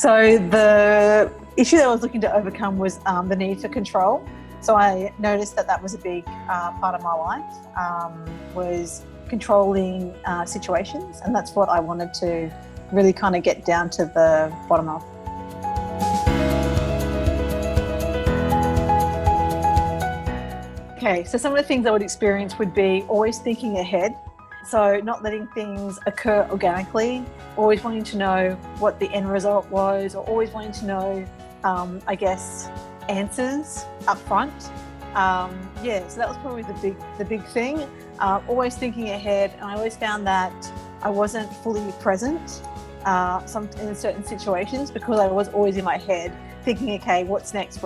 So the issue that I was looking to overcome was the need for control. So I noticed that that was a big part of my life, was controlling situations, and that's what I wanted to really kind of get down to the bottom of. Okay, so some of the things I would experience would be always thinking ahead. So not letting things occur organically, always wanting to know what the end result was, or always wanting to know, answers up front. So that was probably the big thing. Always thinking ahead, and I always found that I wasn't fully present in certain situations because I was always in my head thinking, okay, what's next?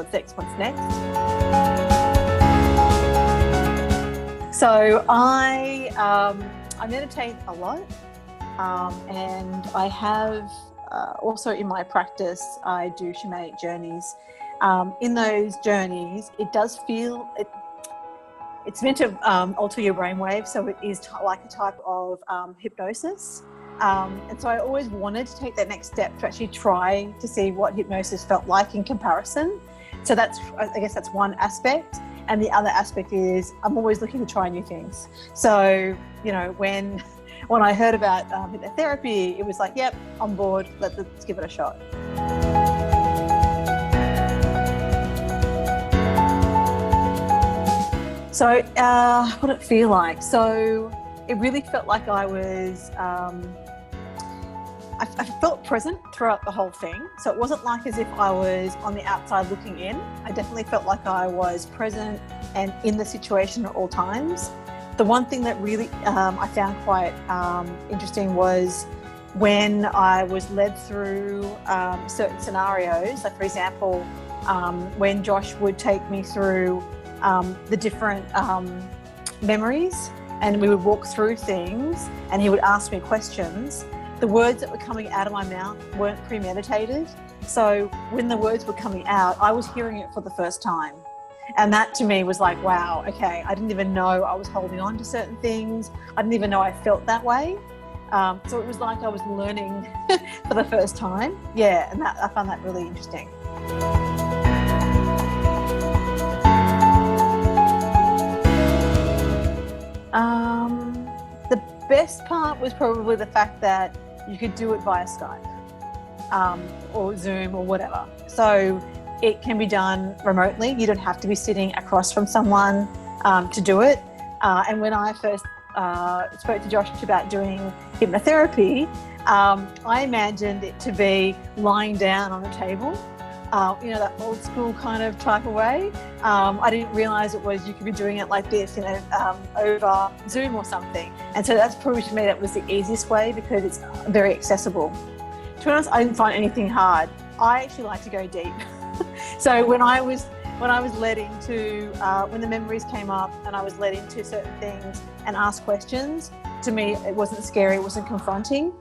So I meditate a lot, and I have also in my practice I do shamanic journeys. In those journeys, it does feel it's meant to alter your brainwaves, so it is like a type of hypnosis. And so I always wanted to take that next step to actually try to see what hypnosis felt like in comparison. So that's one aspect. And the other aspect is I'm always looking to try new things. So, when I heard about hypnotherapy, it was like, yep, on board, let's give it a shot. So what did it feel like? So it really felt like I was, I felt present throughout the whole thing. So it wasn't like as if I was on the outside looking in. I definitely felt like I was present and in the situation at all times. The one thing that really I found quite interesting was when I was led through certain scenarios. Like, for example, when Josh would take me through the different memories, and we would walk through things, and he would ask me questions. The words that were coming out of my mouth weren't premeditated. So when the words were coming out, I was hearing it for the first time. And that to me was like, wow, okay, I didn't even know I was holding on to certain things. I didn't even know I felt that way. So it was like I was learning for the first time. Yeah, and I found that really interesting. The best part was probably the fact that you could do it via Skype or Zoom or whatever. So it can be done remotely. You don't have to be sitting across from someone to do it. And when I first spoke to Josh about doing hypnotherapy, I imagined it to be lying down on a table, that old school kind of type of way. I didn't realise it was you could be doing it like this, over Zoom or something. And so that's probably, to me, that was the easiest way because it's very accessible. To be honest, I didn't find anything hard. I actually like to go deep. So when I was led into, when the memories came up and I was led into certain things and asked questions, to me it wasn't scary, it wasn't confronting,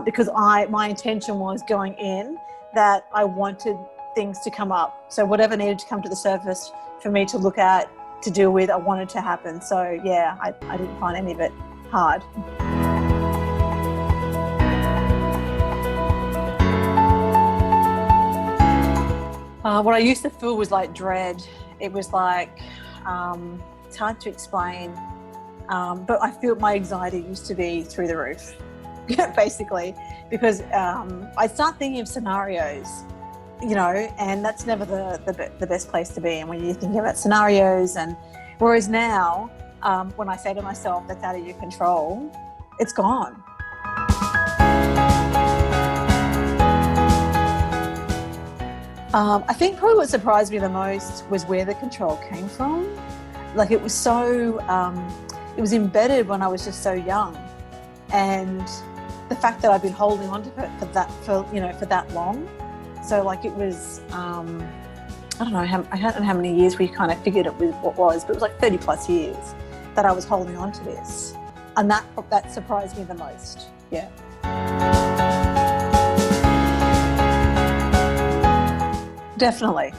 because my intention was going in that I wanted things to come up. So whatever needed to come to the surface for me to look at, to deal with, I wanted to happen. So yeah, I didn't find any of it hard. What I used to feel was like dread. It was like, it's hard to explain, but I feel my anxiety used to be through the roof, basically, because I start thinking of scenarios, and that's never the best place to be. And when you're thinking about scenarios, and whereas now, when I say to myself, that's out of your control, it's gone. I think probably what surprised me the most was where the control came from. Like, it was so, it was embedded when I was just so young, and the fact that I've been holding on to it for that long. So like it was, I don't know how many years we kind of figured it was what was, but it was like 30 plus years that I was holding on to this, and that surprised me the most. Yeah. Definitely.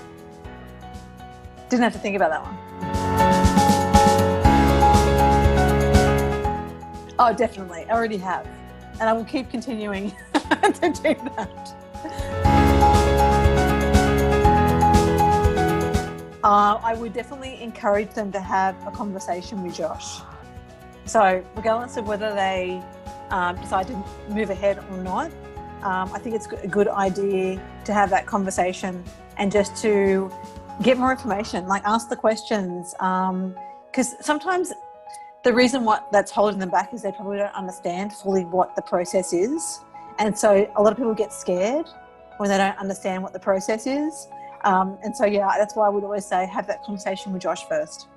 Didn't have to think about that one. Oh, definitely. I already have. And I will keep continuing to do that. Well, I would definitely encourage them to have a conversation with Josh. So regardless of whether they decide to move ahead or not, I think it's a good idea to have that conversation and just to get more information, like ask the questions. Because sometimes the reason that's holding them back is they probably don't understand fully what the process is. And so a lot of people get scared when they don't understand what the process is. And so, yeah, that's why I would always say have that conversation with Josh first.